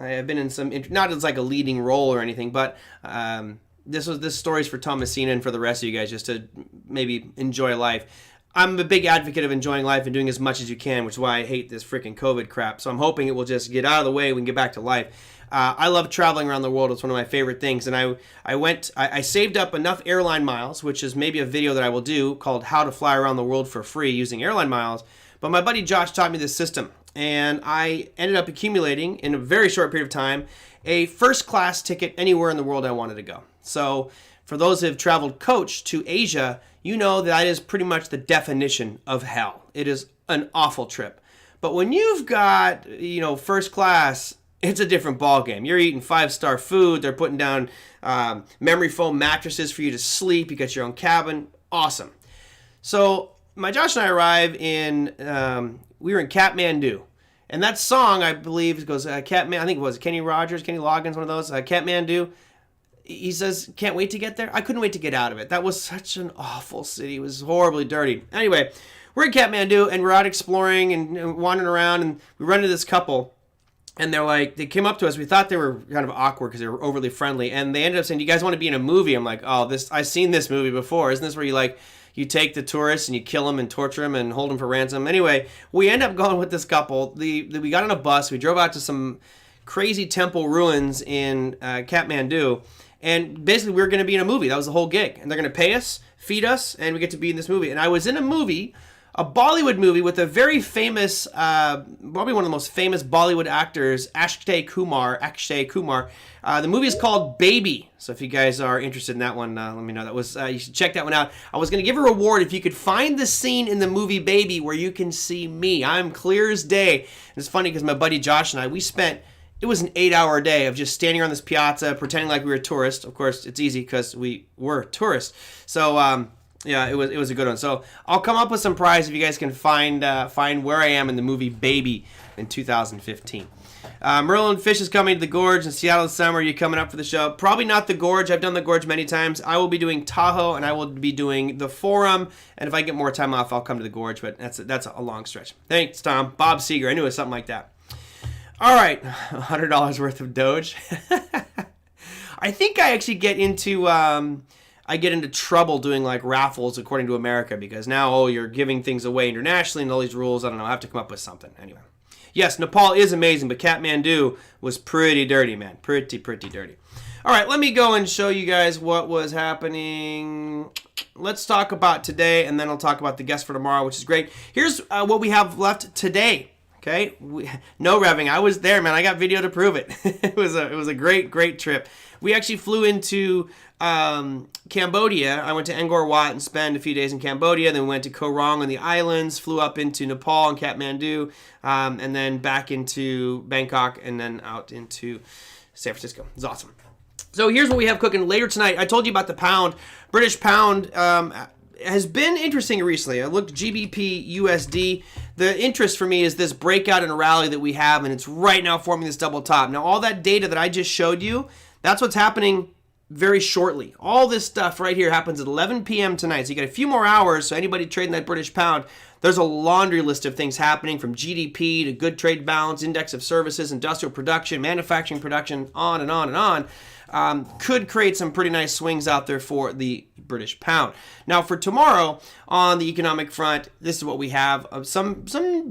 have been in some, not as like a leading role or anything, but this story's for Thomasina and for the rest of you guys just to maybe enjoy life. I'm a big advocate of enjoying life and doing as much as you can, which is why I hate this freaking COVID crap. So I'm hoping it will just get out of the way and we can get back to life. I love traveling around the world. It's one of my favorite things. And I saved up enough airline miles, which is maybe a video that I will do called How to Fly Around the World for Free Using Airline Miles. But my buddy Josh taught me this system. And I ended up accumulating, in a very short period of time, a first-class ticket anywhere in the world I wanted to go. So for those who have traveled coach to Asia, you know that is pretty much the definition of hell. It is an awful trip. But when you've got, first class, it's a different ballgame. You're eating 5-star food. They're putting down memory foam mattresses for you to sleep. You got your own cabin. Awesome. So my Josh and I arrive in, we were in Kathmandu. And that song, I believe, goes, I think it was Kenny Loggins, one of those, Kathmandu. He says, can't wait to get there. I couldn't wait to get out of it. That was such an awful city. It was horribly dirty. Anyway, we're in Kathmandu, and we're out exploring and wandering around, and we run into this couple. And they came up to us. We thought they were kind of awkward because they were overly friendly. And they ended up saying, do you guys want to be in a movie? I'm like, I've seen this movie before. Isn't this where you take the tourists and you kill them and torture them and hold them for ransom? Anyway, we end up going with this couple. We got on a bus. We drove out to some crazy temple ruins in Kathmandu. And basically, we were going to be in a movie. That was the whole gig. And they're going to pay us, feed us, and we get to be in this movie. And I was in a movie, a Bollywood movie with a very famous, probably one of the most famous Bollywood actors, Akshay Kumar. The movie is called Baby. So if you guys are interested in that one, let me know. You should check that one out. I was going to give a reward if you could find the scene in the movie Baby where you can see me. I'm clear as day. And it's funny because my buddy Josh and I, it was an 8-hour day of just standing on this piazza, pretending like we were tourists. Of course, it's easy because we were tourists. So, yeah, it was a good one. So I'll come up with some prize if you guys can find where I am in the movie Baby in 2015. Merlin Fish is coming to the Gorge in Seattle this summer. Are you coming up for the show? Probably not the Gorge. I've done the Gorge many times. I will be doing Tahoe, and I will be doing the Forum. And if I get more time off, I'll come to the Gorge. But that's a long stretch. Thanks, Tom. Bob Seeger. I knew it was something like that. All right, $100 worth of Doge. I think I actually get into trouble doing like raffles according to America, because now, you're giving things away internationally and all these rules. I don't know. I have to come up with something. Anyway. Yes, Nepal is amazing, but Kathmandu was pretty dirty, man. Pretty dirty. All right, let me go and show you guys what was happening. Let's talk about today, and then I'll talk about the guest for tomorrow, which is great. Here's what we have left today. Okay, no revving. I was there, man. I got video to prove it. It was a great trip. We actually flew into Cambodia. I went to Angkor Wat and spent a few days in Cambodia. Then we went to Koh Rong on the islands, flew up into Nepal and Kathmandu, and then back into Bangkok, and then out into San Francisco. It's awesome. So here's what we have cooking later tonight. I told you about the pound. British pound has been interesting recently. I looked GBP USD. The interest for me is this breakout and rally that we have, and it's right now forming this double top. Now, all that data that I just showed you, that's what's happening very shortly. All this stuff right here happens at 11 p.m. tonight. So you got a few more hours. So anybody trading that British pound, there's a laundry list of things happening, from GDP to good trade balance, index of services, industrial production, manufacturing production, on and on and on. Could create some pretty nice swings out there for the British pound. Now for tomorrow on the economic front, this is what we have. Some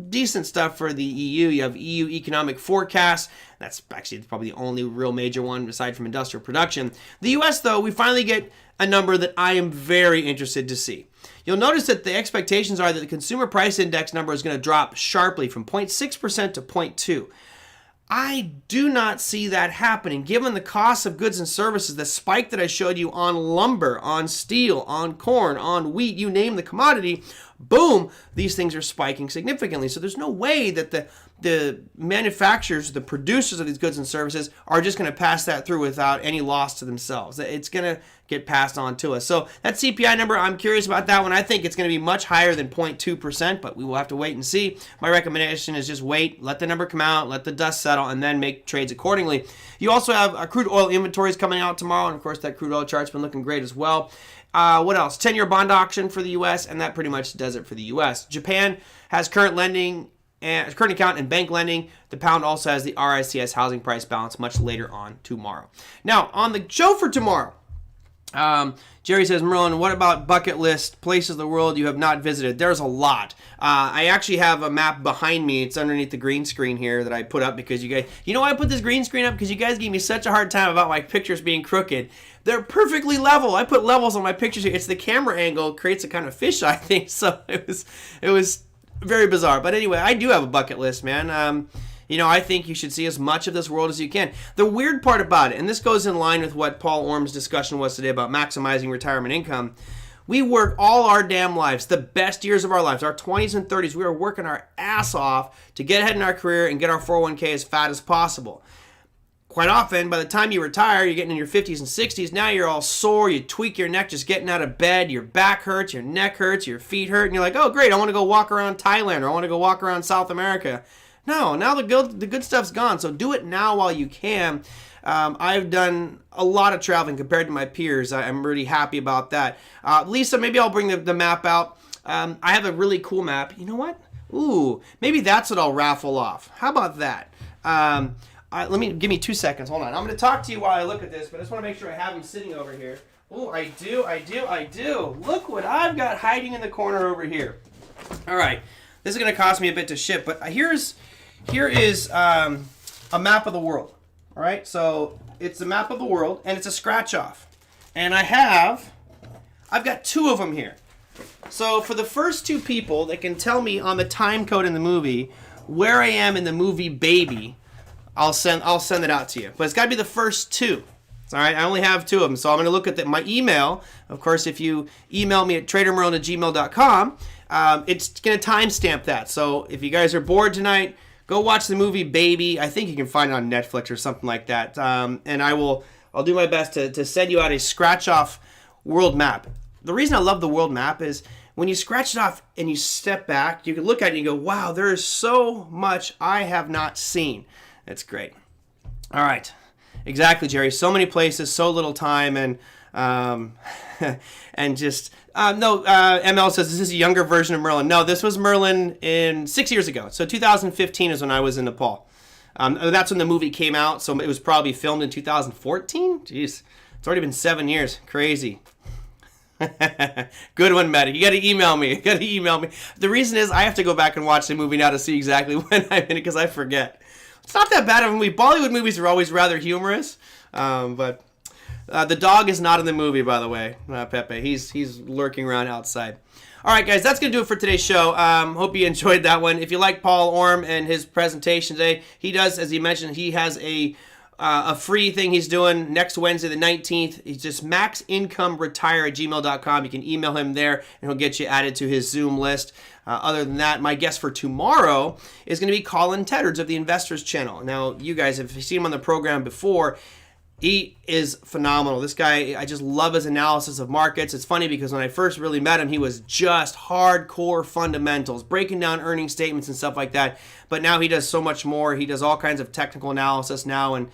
decent stuff for the EU. You have EU economic forecast. That's actually probably the only real major one aside from industrial production. The US, though, we finally get a number that I am very interested to see. You'll notice that the expectations are that the consumer price index number is going to drop sharply from 0.6% to 0.2%. I do not see that happening, given the cost of goods and services, the spike that I showed you on lumber, on steel, on corn, on wheat, you name the commodity, boom, these things are spiking significantly. So there's no way that the manufacturers, the producers of these goods and services are just going to pass that through without any loss to themselves. It's going to get passed on to us. So that CPI number, I'm curious about that one. I think it's going to be much higher than 0.2%, but we will have to wait and see. My recommendation is just wait, let the number come out, let the dust settle, and then make trades accordingly. You also have crude oil inventories coming out tomorrow, and of course that crude oil chart's been looking great as well. What else? 10-year bond auction for the U.S., and that pretty much does it for the U.S. Japan has current account and bank lending. The pound also has the RICS housing price balance much later on tomorrow. Now, on the show for tomorrow, Jerry says, Merlin, what about bucket list places in the world you have not visited? There's a lot. I actually have a map behind me. It's underneath the green screen here that I put up because you guys, you know why I put this green screen up? Because you guys gave me such a hard time about my pictures being crooked. They're perfectly level. I put levels on my pictures here. It's the camera angle creates a kind of fisheye thing. So it was very bizarre. But anyway, I do have a bucket list, man. I think you should see as much of this world as you can. The weird part about it, and this goes in line with what Paul Orme's discussion was today about maximizing retirement income, we work all our damn lives, the best years of our lives, our 20s and 30s, we are working our ass off to get ahead in our career and get our 401k as fat as possible. Quite often, by the time you retire, you're getting in your 50s and 60s, now you're all sore, you tweak your neck just getting out of bed, your back hurts, your neck hurts, your feet hurt, and you're like, oh great, I want to go walk around Thailand, or I want to go walk around South America. No, now the good stuff's gone, so do it now while you can. I've done a lot of traveling compared to my peers. I'm really happy about that. Lisa, maybe I'll bring the map out. I have a really cool map. You know what? Ooh, maybe that's what I'll raffle off. How about that? Give me 2 seconds. Hold on. I'm going to talk to you while I look at this, but I just want to make sure I have them sitting over here. Ooh, I do. Look what I've got hiding in the corner over here. All right. This is going to cost me a bit to ship, but here is a map of the world. All right, so it's a map of the world, and it's a scratch off, and I've got 2 of them here. So for the first 2 people that can tell me on the time code in the movie where I am in the movie Baby, I'll send it out to you. But it's got to be the first 2. All right, I only have 2 of them, so I'm going to look at my email. Of course, if you email me at TraderMerlin@gmail.com, it's going to timestamp that. So if you guys are bored tonight, go watch the movie Baby. I think you can find it on Netflix or something like that. And I'll do my best to send you out a scratch-off world map. The reason I love the world map is when you scratch it off and you step back, you can look at it and you go, wow, there is so much I have not seen. It's great. All right. Exactly, Jerry. So many places, so little time, and and just ML says this is a younger version of Merlin. No, this was Merlin in 6 years ago. So 2015 is when I was in Nepal. That's when the movie came out. So it was probably filmed in 2014. Jeez, it's already been 7 years. Crazy. Good one, Maddie. You got to email me. The reason is I have to go back and watch the movie now to see exactly when I'm in it because I forget. It's not that bad of a movie. Bollywood movies are always rather humorous, but the dog is not in the movie, by the way. Pepe, he's lurking around outside. All right, guys, that's going to do it for today's show. Hope you enjoyed that one. If you like Paul Orme and his presentation today, he does, as he mentioned, he has a free thing he's doing next Wednesday, the 19th. He's just maxincome@gmail.com. You can email him there, and he'll get you added to his Zoom list. Other than that, my guest for tomorrow is going to be Colin Teddards of the Investors Channel. Now, you guys, if you've seen him on the program before, he is phenomenal. This guy, I just love his analysis of markets. It's funny because when I first really met him, he was just hardcore fundamentals, breaking down earnings statements and stuff like that. But now he does so much more. He does all kinds of technical analysis now and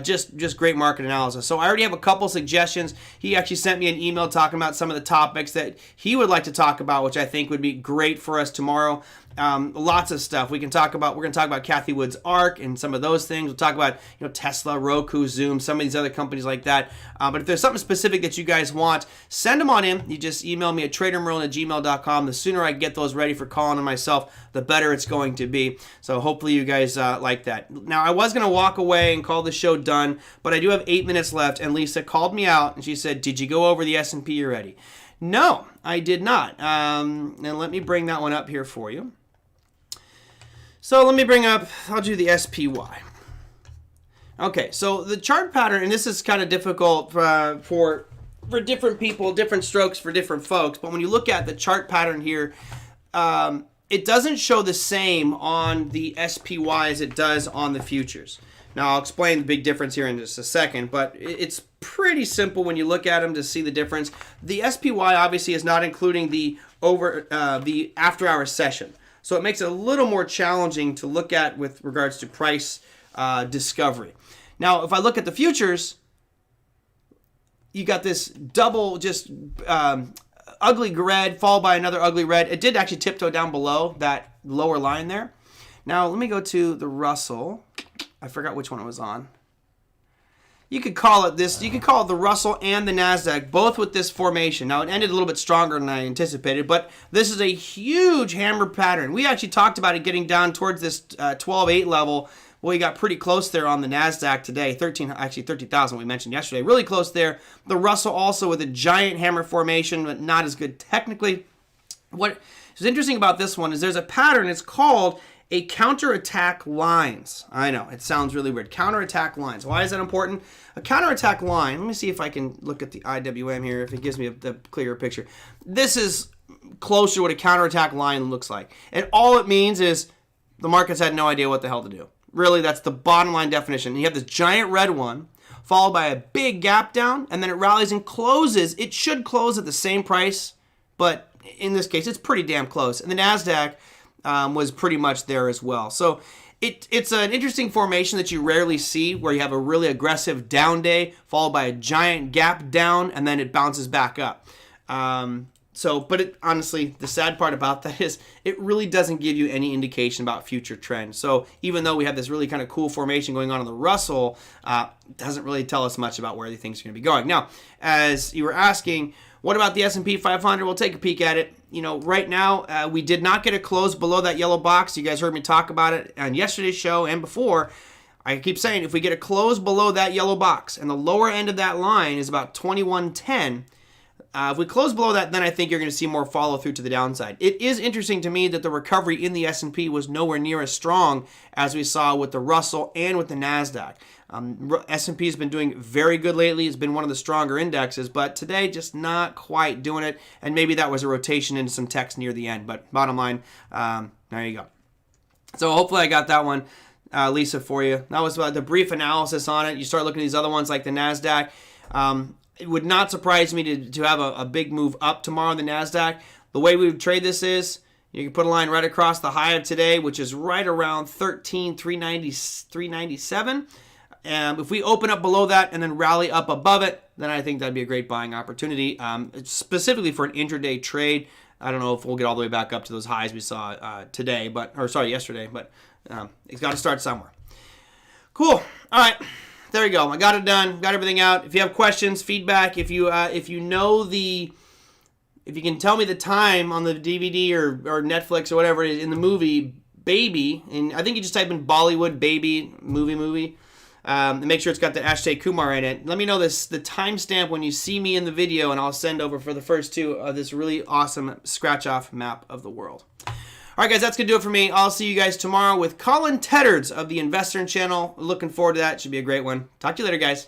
just great market analysis. So I already have a couple suggestions. He actually sent me an email talking about some of the topics that he would like to talk about, which I think would be great for us tomorrow. Lots of stuff we're going to talk about Cathie Wood's ARK and some of those things. We'll talk about Tesla, Roku, Zoom, some of these other companies like that. But if there's something specific that you guys want, send them on in. You just email me at TraderMerlin@gmail.com. The sooner I get those ready for Colin and myself, the better it's going to be. So hopefully you guys like that. Now I was going to walk away and call the show done, but I do have 8 minutes left, and Lisa called me out and she said, "Did you go over the S&P already?" No, I did not. And let me bring that one up here for you. So let me bring up, I'll do the SPY. Okay, so the chart pattern, and this is kind of difficult for different people, different strokes for different folks, but when you look at the chart pattern here, it doesn't show the same on the SPY as it does on the futures. Now, I'll explain the big difference here in just a second, but it's pretty simple when you look at them to see the difference. The SPY obviously is not including the after-hours session. So it makes it a little more challenging to look at with regards to price discovery. Now, if I look at the futures, you got this double just ugly red followed by another ugly red. It did actually tiptoe down below that lower line there. Now, let me go to the Russell. I forgot which one it was on. You could call it this. You could call it the Russell and the NASDAQ, both with this formation. Now, it ended a little bit stronger than I anticipated, but this is a huge hammer pattern. We actually talked about it getting down towards this 12.8 level. Well, we got pretty close there on the NASDAQ today. 30,000 we mentioned yesterday. Really close there. The Russell also with a giant hammer formation, but not as good technically. What is interesting about this one is there's a pattern. It's called a counterattack lines. I know, it sounds really weird. Counterattack lines. Why is that important? A counterattack line, let me see if I can look at the IWM here, if it gives me the clearer picture. This is closer to what a counterattack line looks like. And all it means is the markets had no idea what the hell to do. Really, that's the bottom line definition. You have this giant red one, followed by a big gap down, and then it rallies and closes. It should close at the same price, but in this case, it's pretty damn close. And the NASDAQ was pretty much there as well. So it's an interesting formation that you rarely see, where you have a really aggressive down day followed by a giant gap down and then it bounces back up. But honestly, the sad part about that is it really doesn't give you any indication about future trends. So even though we have this really kind of cool formation going on in the Russell, it doesn't really tell us much about where the things are going to be going. Now, as you were asking, what about the S&P 500? We'll take a peek at it. Right now, we did not get a close below that yellow box. You guys heard me talk about it on yesterday's show and before. I keep saying if we get a close below that yellow box, and the lower end of that line is about 2110, if we close below that, then I think you're going to see more follow through to the downside. It is interesting to me that the recovery in the S&P was nowhere near as strong as we saw with the Russell and with the NASDAQ. S&P has been doing very good lately. It's been one of the stronger indexes, but today just not quite doing it. And maybe that was a rotation into some text near the end. But bottom line, there you go. So hopefully I got that one, Lisa, for you. That was the brief analysis on it. You start looking at these other ones like the NASDAQ. It would not surprise me to have a big move up tomorrow in the NASDAQ. The way we would trade this is You can put a line right across the high of today, which is right around 13,397. If we open up below that and then rally up above it, then I think that'd be a great buying opportunity, specifically for an intraday trade. I don't know if we'll get all the way back up to those highs we saw yesterday, but it's got to start somewhere. Cool. All right. There you go. I got it done. Got everything out. If you have questions, feedback, if you can tell me the time on the DVD or Netflix or whatever it is in the movie Baby, and I think you just type in Bollywood Baby movie, and make sure it's got the Akshay Kumar in it. Let me know the timestamp when you see me in the video, and I'll send over for the first two of this really awesome scratch-off map of the world. All right, guys, that's going to do it for me. I'll see you guys tomorrow with Colin Teddards of the Investor Channel. Looking forward to that. Should be a great one. Talk to you later, guys.